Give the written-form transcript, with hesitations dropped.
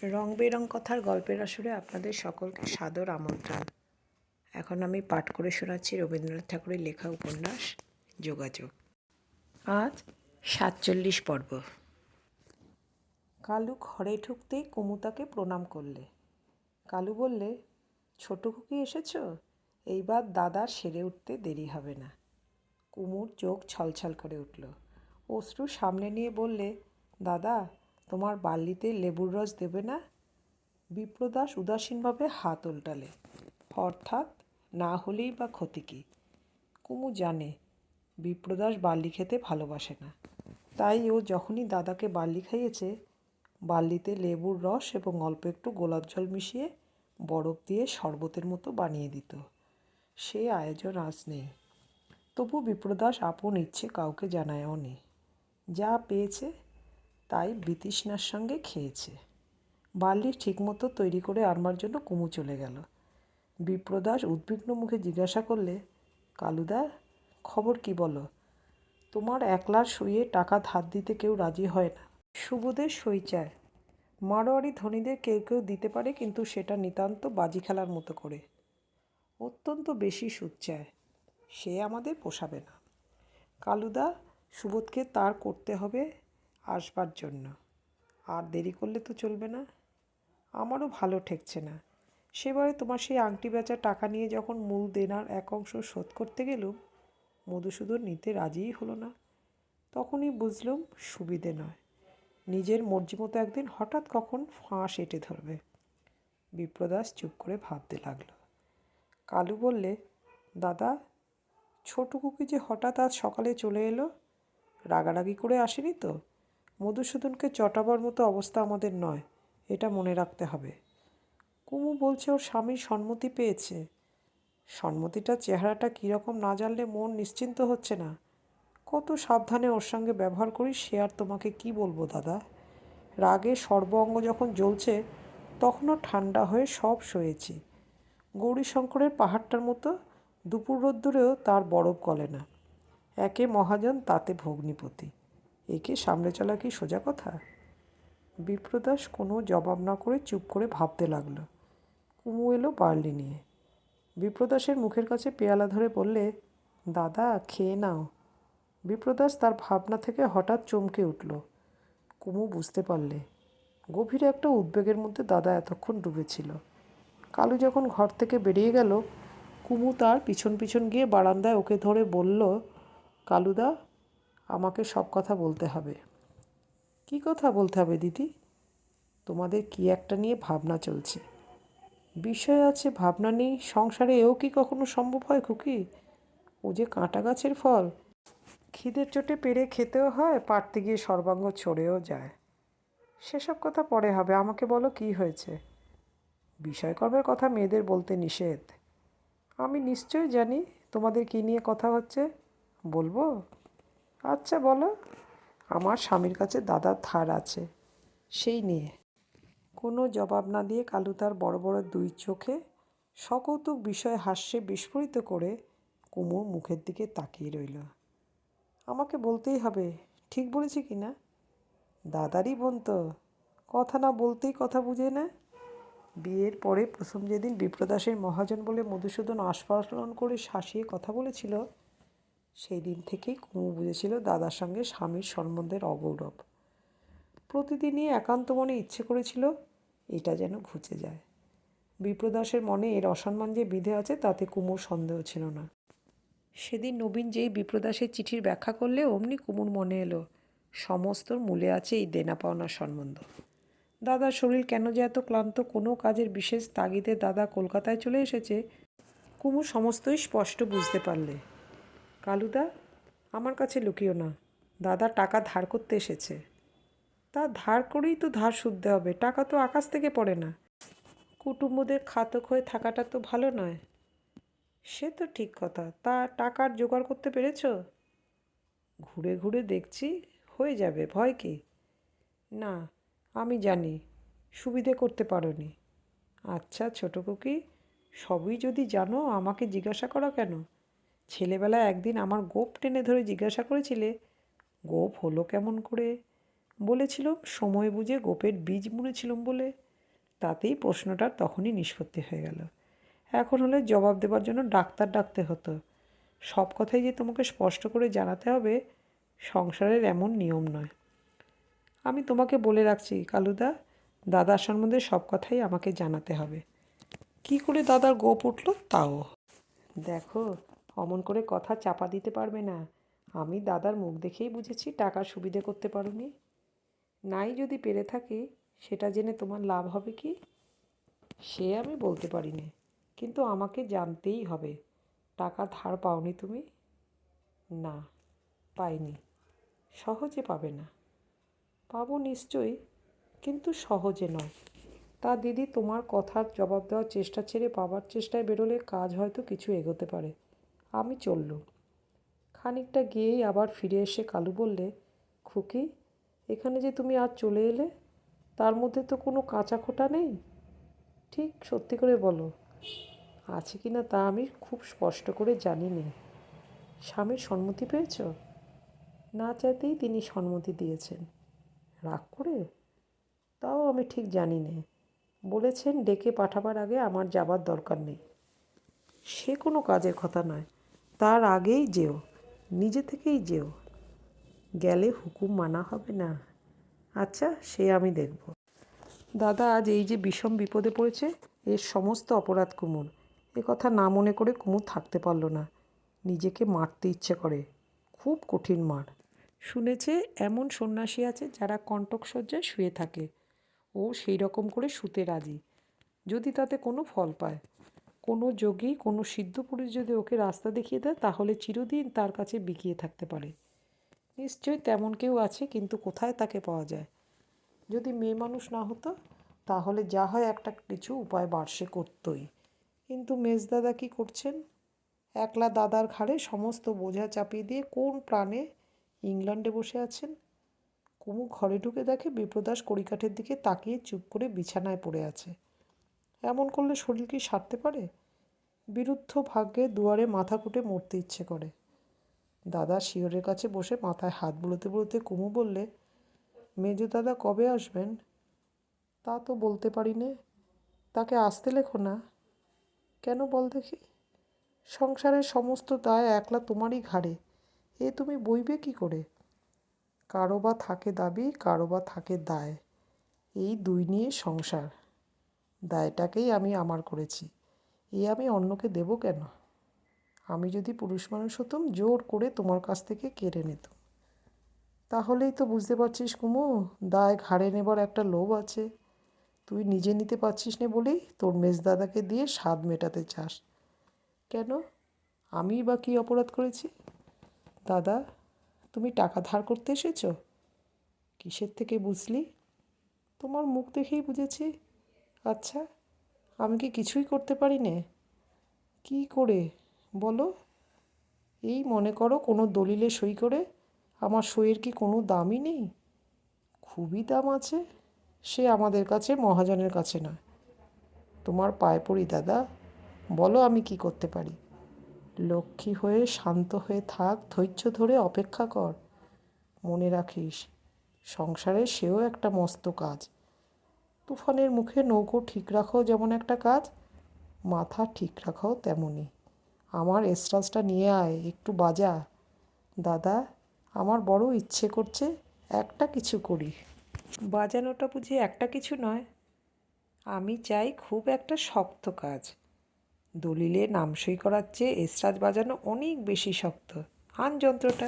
রং বেরং কথার গল্পের আসরে আপনাদের সকলকে সাদর আমন্ত্রণ। এখন আমি পাঠ করে শোনাচ্ছি রবীন্দ্রনাথ ঠাকুরের লেখা উপন্যাস যোগাযোগ। আজ 47 পর্ব। কালু ঘরে ঢুকতেই কুমু তাকে প্রণাম করলে। কালু বললে, ছোট খুকি এসেছ? এইবার দাদার সেরে উঠতে দেরি হবে না। কুমুর চোখ ছলছল করে উঠল। অশ্রু সামনে নিয়ে বললে, দাদা, তোমার বার্লিতে লেবুর রস দেবে না? বিপ্রদাস উদাসীনভাবে হাত উল্টালে। অর্থাৎ না হলেই বা ক্ষতি কী? কুমু জানে বিপ্রদাস বার্লি খেতে ভালোবাসে না, তাই ও যখনই দাদাকে বার্লি খাইয়েছে, বার্লিতে লেবুর রস এবং অল্প একটু গোলাপ জল মিশিয়ে বরফ দিয়ে শরবতের মতো বানিয়ে দিত। সে আয়োজন আজ নেই। তবু বিপ্রদাস আপন ইচ্ছে কাউকে জানায়ও নি। যা পেয়েছে তাই বিতৃষ্ণার সঙ্গে খেয়েছে। বার্লি ঠিকমতো তৈরি করে আনবার জন্য কুমু চলে গেল। বিপ্রদাস উদ্বিগ্ন মুখে জিজ্ঞাসা করলে, কালুদা, খবর কি বলো? তোমার একলার সইয়ে টাকা ধার দিতে কেউ রাজি হয় না। সুবোধের সই চায়। মারোয়ারি ধনীদের কেউ কেউ দিতে পারে, কিন্তু সেটা নিতান্ত বাজি খেলার মতো করে। অত্যন্ত বেশি সুদ চায়। সে আমাদের পোষাবে না। কালুদা, সুবোধকে তার করতে হবে আসবার জন্য। আর দেরি করলে তো চলবে না। আমারও ভালো ঠেকছে না। সেবারে তোমার সেই আংটি বেচার টাকা নিয়ে যখন মূল দেনার এক অংশ শোধ করতে গেলুম, মধুসূদন নিতে রাজিই হলো না। তখনই বুঝলুম সুবিধে নয়। নিজের মর্জি মতো একদিন হঠাৎ কখন ফাঁস এঁটে ধরবে। বিপ্রদাস চুপ করে ভাবতে লাগল। কালু বললে, দাদা, ছোট খুকি যে হঠাৎ আজ সকালে চলে এলো, রাগারাগি করে আসেনি তো? মধুসূদনকে চটাবার মতো অবস্থা আমাদের নয়, এটা মনে রাখতে হবে। কুমু বলছে ওর স্বামীর সম্মতি পেয়েছে। সম্মতিটার চেহারাটা কীরকম না জানলে মন নিশ্চিন্ত হচ্ছে না। কত সাবধানে ওর সঙ্গে ব্যবহার করি সে আর তোমাকে কি বলবো দাদা। রাগে সর্ব অঙ্গ যখন জ্বলছে, তখনও ঠান্ডা হয়ে সব সয়েছি। গৌরীশঙ্করের পাহাড়টার মতো দুপুর রোদ্দুরেও তার বরফ গলে না। একে মহাজন, তাতে ভগ্নিপতি। একে সামনে চলা কি সোজা কথা? বিপ্রদাস কোনো জবাব না করে চুপ করে ভাবতে লাগলো। কুমু এলো বার্লি নিয়ে। বিপ্রদাসের মুখের কাছে পেয়ালা ধরে বললে, দাদা, খেয়ে নাও। বিপ্রদাস তার ভাবনা থেকে হঠাৎ চমকে উঠল। কুমু বুঝতে পারলে গভীর একটা উদ্বেগের মধ্যে দাদা এতক্ষণ ডুবেছিল। কালু যখন ঘর থেকে বেরিয়ে গেল, কুমু তার পিছন পিছন গিয়ে বারান্দায় ওকে ধরে বলল, কালুদা, আমাকে সব কথা বলতে হবে। কি কথা বলতে হবে দিদি? তোমাদের কি একটা নিয়ে ভাবনা চলছে। বিষয় আছে, ভাবনা নেই সংসারে, এও কি কখনো সম্ভব হয় খুকি? ও যে কাঁটা গাছের ফল, খিদের চোটে পেরে খেতেও হয়, পারতে গিয়ে সর্বাঙ্গ ছড়েও যায়। সেসব কথা পরে হবে, আমাকে বলো কি হয়েছে? বিষয়কর্মের কথা মেয়েদের বলতে নিষেধ। আমি নিশ্চয় জানি তোমাদের কী নিয়ে কথা হচ্ছে। বলবো? আচ্ছা বলো। আমার স্বামীর কাছে দাদার ধার আছে, সেই নিয়ে। কোনো জবাব না দিয়ে কালু তার বড় বড় দুই চোখে সকৌতুক বিষয় হাস্যে বিস্ফোরিত করে কুমুর মুখের দিকে তাকিয়ে রইল। আমাকে বলতেই হবে, ঠিক বলেছি কি না? দাদারই বোন তো, কথা না বলতেই কথা বুঝে না। বিয়ের পরে প্রথম যেদিন বিপ্রদাসের মহাজন বলে মধুসূদন আস্ফালন করে শাসিয়ে কথা বলেছিল, সেই দিন থেকেই কুমু বুঝেছিল দাদার সঙ্গে স্বামীর সম্বন্ধের অগৌরব। প্রতিদিনই একান্ত মনে ইচ্ছে করেছিল এটা যেন ঘুচে যায়। বিপ্রদাসের মনে এর অসম্মান যে বিধে আছে তাতে কুমুর সন্দেহ ছিল না। সেদিন নবীন যেই বিপ্রদাসের চিঠির ব্যাখ্যা করলে, অমনি কুমুর মনে এলো সমস্তর মূলে আছে এই দেনা পাওনার সম্বন্ধ। দাদার শরীর কেন যে এত ক্লান্ত, কোনো কাজের বিশেষ তাগিদে দাদা কলকাতায় চলে এসেছে, কুমু সমস্তই স্পষ্ট বুঝতে পারলে। কালুদা, আমার কাছে লুকিও না, দাদা টাকা ধার করতে এসেছে। তা ধার করেই তো ধার শুধতে হবে, টাকা তো আকাশ থেকে পড়ে না। কুটুম্বদের খাতক হয়ে থাকাটা তো ভালো নয়। সে তো ঠিক কথা, তা টাকার জোগাড় করতে পেরেছ? ঘুরে ঘুরে দেখছি, হয়ে যাবে, ভয় কি? না, আমি জানি সুবিধে করতে পারোনি। আচ্ছা ছোটো খুকি, সবই যদি জানো আমাকে জিজ্ঞাসা করো কেন? ছেলেবেলায় একদিন আমার গোঁফ টেনে ধরে জিজ্ঞাসা করেছিলে, গোঁফ হলো কেমন করে? বলেছিলাম সময় বুঝে গোঁফের বীজ মুড়েছিলাম বলে। তাতেই প্রশ্নটার তখনই নিষ্পত্তি হয়ে গেল। এখন হলে জবাব দেবার জন্য ডাক্তার ডাকতে হতো। সব কথাই যে তোমাকে স্পষ্ট করে জানাতে হবে সংসারের এমন নিয়ম নয়। আমি তোমাকে বলে রাখছি কালুদা, দাদার সম্বন্ধে সব কথাই আমাকে জানাতে হবে। কি করে দাদার গোপ উঠল তাও। দেখো, অমন করে কথা চাপা দিতে পারবে না। আমি দাদার মুখ দেখেই বুঝেছি টাকার সুবিধে করতে পারোনি। নাই যদি পেরে থাকি সেটা জেনে তোমার লাভ হবে কি সে আমি বলতে পারি না, কিন্তু আমাকে জানতেই হবে টাকা ধার পাওনি তুমি? না, পাইনি। সহজে পাবে না। পাবো নিশ্চয়ই, কিন্তু সহজে নয়। তা দিদি, তোমার কথার জবাব দেওয়ার চেষ্টা ছেড়ে পাবার চেষ্টায় বেরোলে কাজ হয়তো কিছু এগোতে পারে। আমি চললুম। খানিকটা গিয়েই আবার ফিরে এসে কালু বললে, খুকি, এখানে যে তুমি আজ চলে এলে, তার মধ্যে তো কোনো কাঁচা খোঁটা নেই। ঠিক সত্যি করে বলো, আছে কি না তা আমি খুব স্পষ্ট করে জানি নে। স্বামীর সম্মতি পেয়েছ? না চাইতেই তিনি সম্মতি দিয়েছেন। রাগ করে? তাও আমি ঠিক জানি নে। বলেছেন ডেকে পাঠাবার আগে আমার যাবার দরকার নেই। সে কোনো কাজের কথা নয়, তার আগেই যেও, নিজে থেকেই যেও। গেলে হুকুম মানা হবে না। আচ্ছা, সে আমি দেখব। দাদা আজ এই যে বিষম বিপদে পড়েছে, এর সমস্ত অপরাধ কুমুর। এ কথা না মনে করে কুমুর থাকতে পারল না। নিজেকে মারতে ইচ্ছে করে, খুব কঠিন মার। শুনেছে এমন সন্ন্যাসী আছে যারা কণ্টকসজ্জায় শুয়ে থাকে। ও সেই রকম করে শুতে রাজি, যদি তাতে কোনো ফল পায়। কোনো যোগী, কোনো সিদ্ধ পুরুষ যদি ওকে রাস্তা দেখিয়ে দেয়, তাহলে চিরদিন তার কাছে বিকিয়ে থাকতে পারে। নিশ্চয়ই তেমন কেউ আছে, কিন্তু কোথায় তাকে পাওয়া যায়? যদি মেয়ে মানুষ না হতো, তাহলে যা হয় একটা কিছু উপায় বার সে করতই। কিন্তু মেজদাদা কী করছেন? একলা দাদার ঘাড়ে সমস্ত বোঝা চাপিয়ে দিয়ে কোন প্রাণে ইংল্যান্ডে বসে আছেন। কুমু ঘরে ঢুকে দেখে বিপ্রদাস কড়িকাঠের দিকে তাকিয়ে চুপ করে বিছানায় পড়ে আছে। এমন করলে শরীর কি সারতে পারে? বিরুদ্ধ ভাগ্যে দুয়ারে মাথা কুটে মরতে ইচ্ছে করে। দাদা শিয়রের কাছে বসে মাথায় হাত বুলোতে বুলোতে কুমু বললে, মেজো দাদা কবে আসবেন? তা তো বলতে পারি নে। তাকে আসতে লেখো না। কেন বল দেখি? সংসারের সমস্ত দায় একলা তোমারই ঘাড়ে, এ তুমি বইবে কি করে? কারো বা থাকে দাবি, কারো বা থাকে দায়। এই দুই নিয়ে সংসার। দায়টাকেই আমি আমার করেছি, এ আমি অন্যকে দেব কেন? আমি যদি পুরুষ মানুষ হতাম, জোর করে তোমার কাছ থেকে কেড়ে নিতাম। তাহলেই তো বুঝতে পারছিস কুমু, দায় ঘাড়ে নেবার একটা লোভ আছে। তুই নিজে নিতে পারছিস নে বলেই তোর মেজদাদাকে দিয়ে স্বাদ মেটাতে চাস। কেন? আমিই বা কী অপরাধ করেছি? দাদা, তুমি টাকা ধার করতে এসেছো? কিসের থেকে বুঝলি? তোমার মুখ দেখেই বুঝেছি। আচ্ছা, আমি কি কিছুই করতে পারি নে? কী করে বলো? এই মনে করো কোনো দলিলে সই করে। আমার সইয়ের কি কোনো দামই নেই? খুবই দাম আছে। সে আমাদের কাছে, মহাজনের কাছে নয়। তোমার পায়ে পড়ি দাদা, বলো আমি কি করতে পারি। লক্ষ্মী হয়ে শান্ত হয়ে থাক, ধৈর্য ধরে অপেক্ষা কর। মনে রাখিস, সংসারে সেও একটা মস্ত কাজ। তুফানের মুখে নৌকো ঠিক রাখাও যেমন একটা কাজ, মাথা ঠিক রাখাও তেমনই। আমার এসরাজটা নিয়ে আয়, একটু বাজা। দাদা, আমার বড় ইচ্ছে করছে একটা কিছু করি। বাজানোটা বুঝি একটা কিছু নয়। আমি চাই খুব একটা শক্ত কাজ। দলিলে নাম সই করার চেয়ে এসরাজ বাজানো অনেক বেশি শক্ত। আন যন্ত্রটা।